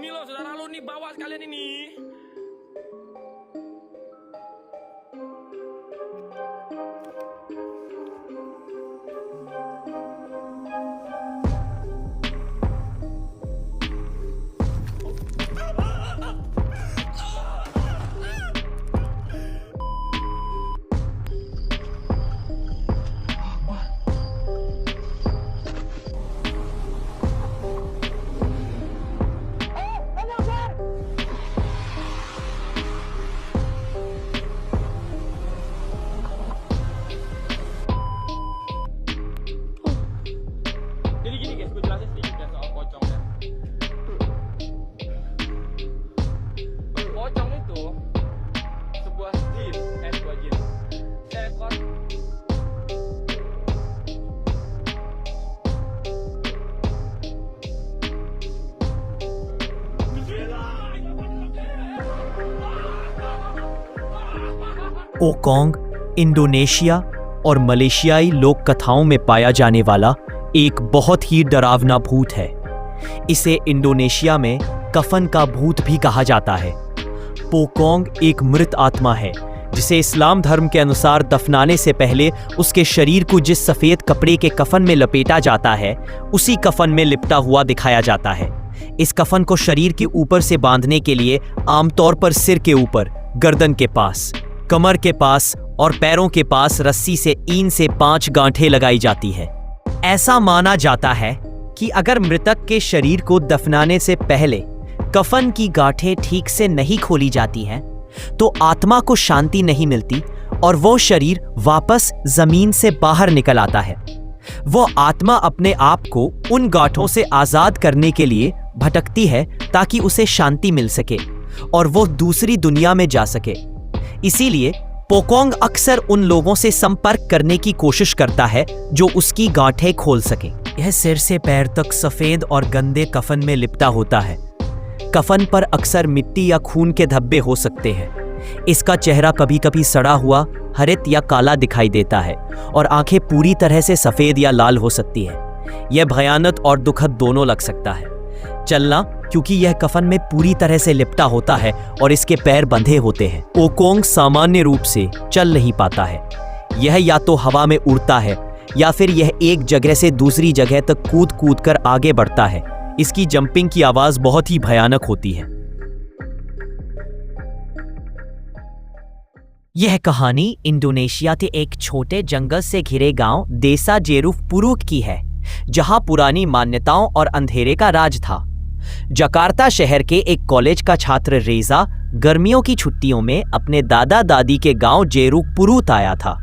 Ini loh saudara lo nih, bawa sekalian ini. Jadi gini guys, gue jelasin sedikit ya soal pocong ya. Pocong itu sebuah jin, sebuah jin. Seekor पोकोंग Indonesia और मलेशियाई लोक कथाओं में पाया जाने वाला एक बहुत ही डरावना भूत है। इसे इंडोनेशिया में कफन का भूत भी कहा जाता है। पोकोंग एक मृत आत्मा है जिसे इस्लाम धर्म के अनुसार दफनाने से पहले उसके शरीर को जिस सफ़ेद कपड़े के कफन में लपेटा जाता है उसी कफन में लिपटा हुआ दिखाया जाता है। इस कफन को शरीर के ऊपर से बांधने के लिए आमतौर पर सिर के ऊपर, गर्दन के पास, कमर के पास और पैरों के पास रस्सी से 3 से 5 गांठें लगाई जाती है। ऐसा माना जाता है कि अगर मृतक के शरीर को दफनाने से पहले कफन की गांठें ठीक से नहीं खोली जाती हैं तो आत्मा को शांति नहीं मिलती और वो शरीर वापस जमीन से बाहर निकल आता है। वो आत्मा अपने आप को उन गांठों से आजाद करने के लिए भटकती है ताकि उसे शांति मिल सके और वो दूसरी दुनिया में जा सके। इसीलिए पोकोंग अक्सर उन लोगों से संपर्क करने की कोशिश करता है जो उसकी गांठें खोल सके। यह सिर से पैर तक सफेद और गंदे कफन में लिपटा होता है। कफन पर अक्सर मिट्टी या खून के धब्बे हो सकते हैं। इसका चेहरा कभी कभी सड़ा हुआ, हरित या काला दिखाई देता है और आंखें पूरी तरह से सफेद या लाल हो सकती है। यह भयानक और दुखद दोनों लग सकता है। चलना, क्योंकि यह कफन में पूरी तरह से लिपटा होता है और इसके पैर बंधे होते हैं। पोकोंग सामान्य रूप से चल नहीं पाता है। यह या तो हवा में उड़ता है या फिर यह एक जगह से दूसरी जगह तक कूद कूद कर आगे बढ़ता है। इसकी जंपिंग की आवाज बहुत ही भयानक होती है। यह कहानी इंडोनेशिया के एक छोटे जंगल से घिरे गांव देसा जेरुफ पुरुक की है, जहां पुरानी मान्यताओं और अंधेरे का राज था। जकार्ता शहर के एक कॉलेज का छात्र रेजा गर्मियों की छुट्टियों में अपने दादा दादी के गांव जेरुक पुरुत आया था।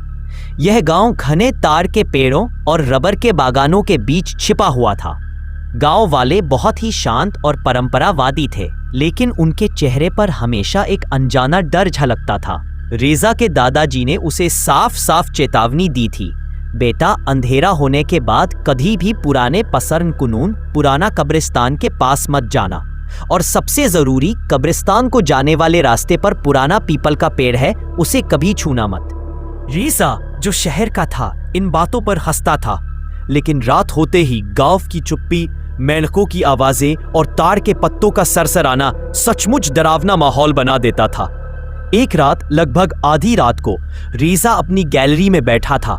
यह गांव घने ताड़ के पेड़ों और रबर के बागानों के बीच छिपा हुआ था। गांव वाले बहुत ही शांत और परंपरावादी थे, लेकिन उनके चेहरे पर हमेशा एक अनजाना डर झलकता था। रेजा के दादाजी ने उसे साफ साफ चेतावनी दी थी, बेटा, अंधेरा होने के बाद कभी भी पुराने पसरन कुनून पुराना कब्रिस्तान के पास मत जाना, और सबसे जरूरी, कब्रिस्तान को जाने वाले रास्ते पर पुराना पीपल का पेड़ है, उसे कभी छूना मत। रेजा, जो शहर का था, इन बातों पर हंसता था, लेकिन रात होते ही गांव की चुप्पी, मेंढकों की आवाजें और ताड़ के पत्तों का सरसराना सचमुच डरावना माहौल बना देता था। एक रात लगभग आधी रात को रेजा अपनी गैलरी में बैठा था।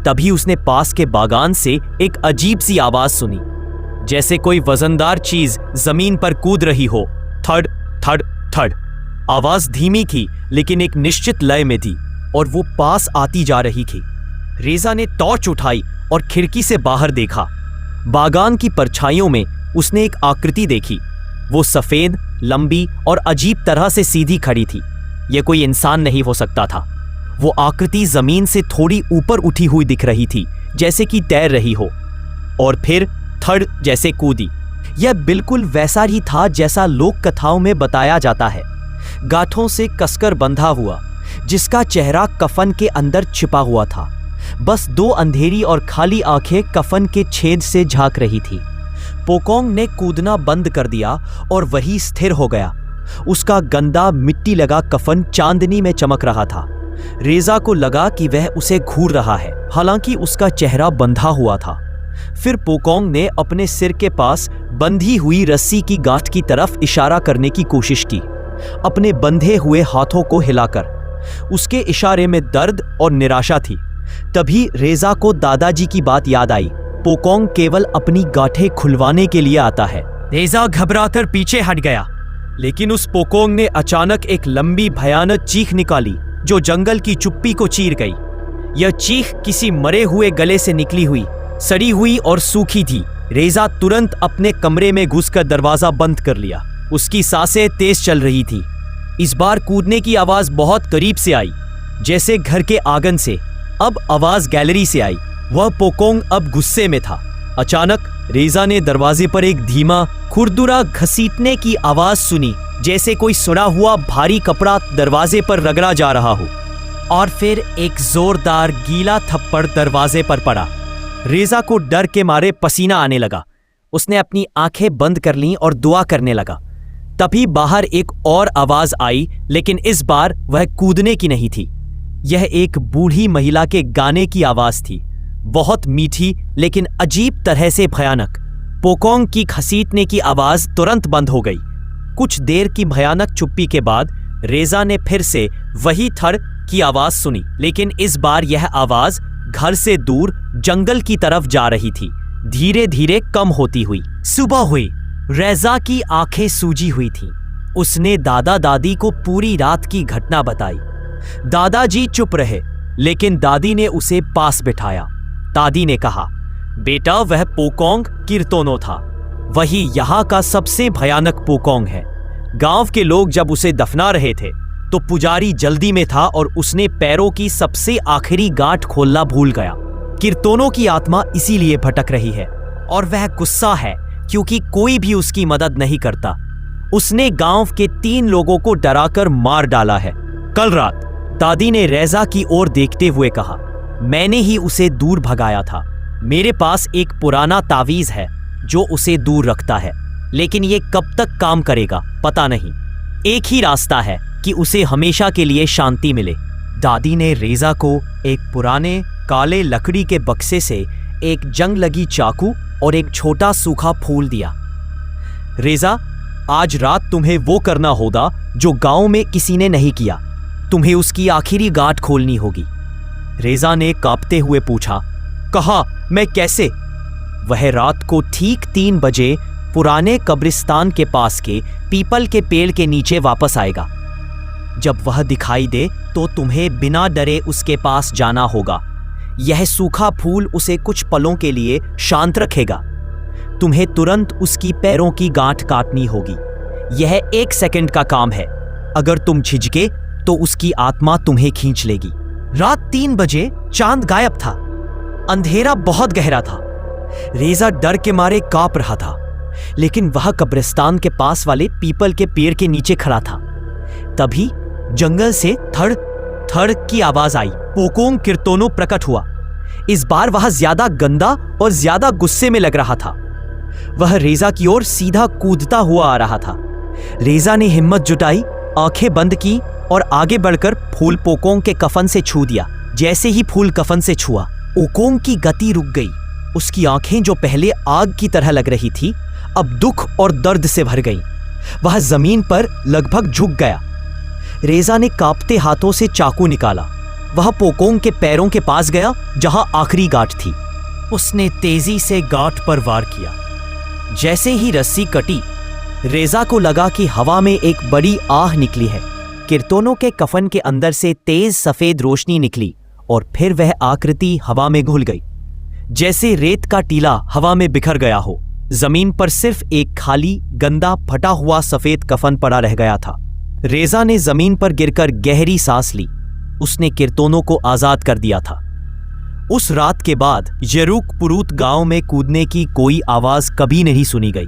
तभी उसने पास के बागान से एक अजीब सी आवाज सुनी, जैसे कोई वजनदार चीज जमीन पर कूद रही हो। थड़ थड़ थड़। आवाज धीमी थी, लेकिन एक निश्चित लय में थी और वो पास आती जा रही थी। रेजा ने टॉर्च उठाई और खिड़की से बाहर देखा। बागान की परछाइयों में उसने एक आकृति देखी। वो सफेद, लंबी और अजीब तरह से सीधी खड़ी थी। यह कोई इंसान नहीं हो सकता था। वो आकृति जमीन से थोड़ी ऊपर उठी हुई दिख रही थी, जैसे कि तैर रही हो, और फिर थड़ जैसे कूदी। यह बिल्कुल वैसा ही था जैसा लोक कथाओं में बताया जाता है, गांठों से कसकर बंधा हुआ, जिसका चेहरा कफन के अंदर छिपा हुआ था। बस 2 अंधेरी और खाली आंखें कफन के छेद से झांक रही थी। पोकोंग ने कूदना बंद कर दिया और वहीं स्थिर हो गया। उसका गंदा मिट्टी लगा कफन चांदनी में चमक रहा था। रेजा को लगा कि वह उसे घूर रहा है, हालांकि उसका चेहरा बंधा हुआ था। फिर पोकोंग ने अपने सिर के पास बंधी हुई रस्सी की गांठ की तरफ इशारा करने की कोशिश की, अपने बंधे हुए हाथों को हिलाकर। उसके इशारे में दर्द और निराशा थी। तभी रेजा को दादाजी की बात याद आई। पोकोंग केवल अपनी गांठें खुलवाने के लिए आता है। रेजा घबराकर पीछे हट गया, लेकिन उस पोकोंग ने अचानक एक लंबी भयानक चीख निकाली जो जंगल की चुप्पी को चीर गई। यह चीख किसी मरे हुए गले से निकली हुई, सड़ी हुई और सूखी थी। रेजा तुरंत अपने कमरे में घुसकर दरवाजा बंद कर लिया। उसकी सांसें तेज चल रही थी। इस बार कूदने की आवाज बहुत करीब से आई, जैसे घर के आंगन से। अब आवाज गैलरी से आई। वह पोकोंग अब गुस्से में था। अचानक रेजा ने दरवाजे पर एक धीमा खुरदुरा घसीटने की आवाज सुनी, जैसे कोई सड़ा हुआ भारी कपड़ा दरवाजे पर रगड़ा जा रहा हो। और फिर एक जोरदार गीला थप्पड़ दरवाजे पर पड़ा। रेजा को डर के मारे पसीना आने लगा। उसने अपनी आंखें बंद कर लीं और दुआ करने लगा। तभी बाहर एक और आवाज आई, लेकिन इस बार वह कूदने की नहीं थी। यह एक बूढ़ी महिला के गाने की आवाज थी, बहुत मीठी लेकिन अजीब तरह से भयानक। पोकोंग की घसीटने की आवाज तुरंत बंद हो गई। कुछ देर की भयानक चुप्पी के बाद रेजा ने फिर से वही थड़ की आवाज सुनी, लेकिन इस बार यह आवाज घर से दूर जंगल की तरफ जा रही थी, धीरे धीरे कम होती हुई। सुबह हुई। रेजा की आंखें सूजी हुई थीं। उसने दादा दादी को पूरी रात की घटना बताई। दादाजी चुप रहे, लेकिन दादी ने उसे पास बिठाया। दादी ने कहा, बेटा वह पोकोंग किरतोनो था। वही यहाँ का सबसे भयानक पोकोंग है। गांव के लोग जब उसे दफना रहे थे तो पुजारी जल्दी में था और उसने पैरों की सबसे आखिरी गांठ खोलना भूल गया। किरतोनो की आत्मा इसीलिए भटक रही है और वह गुस्सा है क्योंकि कोई भी उसकी मदद नहीं करता। उसने गांव के 3 लोगों को डराकर मार डाला है। कल रात दादी ने रेजा की ओर देखते हुए कहा, मैंने ही उसे दूर भगाया था। मेरे पास एक पुराना तावीज है जो उसे दूर रखता है, लेकिन ये कब तक काम करेगा पता नहीं। एक ही रास्ता है कि उसे हमेशा के लिए शांति मिले। दादी ने रेजा को एक पुराने काले लकड़ी के बक्से से एक जंग लगी चाकू और एक छोटा सूखा फूल दिया। रेजा, आज रात तुम्हें वो करना होगा जो गांव में किसी ने नहीं किया। तुम्हें उसकी आखिरी गांठ खोलनी होगी। रेजा ने कांपते हुए पूछा, कहा, मैं कैसे? वह रात को ठीक 3 बजे पुराने कब्रिस्तान के पास के पीपल के पेड़ के नीचे वापस आएगा। जब वह दिखाई दे तो तुम्हें बिना डरे उसके पास जाना होगा। यह सूखा फूल उसे कुछ पलों के लिए शांत रखेगा। तुम्हें तुरंत उसकी पैरों की गांठ काटनी होगी। यह 1 सेकंड का काम है। अगर तुम झिझके तो उसकी आत्मा तुम्हें खींच लेगी। रात 3 बजे चांद गायब था। अंधेरा बहुत गहरा था। रेजा डर के मारे कांप रहा था, लेकिन वह कब्रिस्तान के पास वाले पीपल के पेड़ के नीचे खड़ा था। तभी जंगल से थड़ थड़ की आवाज आई। पोकोंग किरतोनो प्रकट हुआ। इस बार वह ज्यादा गंदा और ज्यादा गुस्से में लग रहा था। वह रेजा की ओर सीधा कूदता हुआ आ रहा था। रेजा ने हिम्मत जुटाई, आंखें बंद की और आगे बढ़कर फूल पोकोंग के कफन से छू दिया। जैसे ही फूल कफन से छुआ, पोकोंग की गति रुक गई। उसकी आंखें जो पहले आग की तरह लग रही थी, अब दुख और दर्द से भर गईं। वह जमीन पर लगभग झुक गया। रेजा ने कांपते हाथों से चाकू निकाला। वह पोकोंग के पैरों के पास गया जहां आखिरी गांठ थी। उसने तेजी से गांठ पर वार किया। जैसे ही रस्सी कटी, रेजा को लगा कि हवा में एक बड़ी आह निकली है। किरतोनो के कफन के अंदर से तेज सफेद रोशनी निकली और फिर वह आकृति हवा में घुल गई, जैसे रेत का टीला हवा में बिखर गया हो। जमीन पर सिर्फ एक खाली गंदा फटा हुआ सफेद कफन पड़ा रह गया था। रेजा ने जमीन पर गिरकर गहरी सांस ली। उसने किरतोनो को आजाद कर दिया था। उस रात के बाद येरुक पुरुत गांव में कूदने की कोई आवाज कभी नहीं सुनी गई।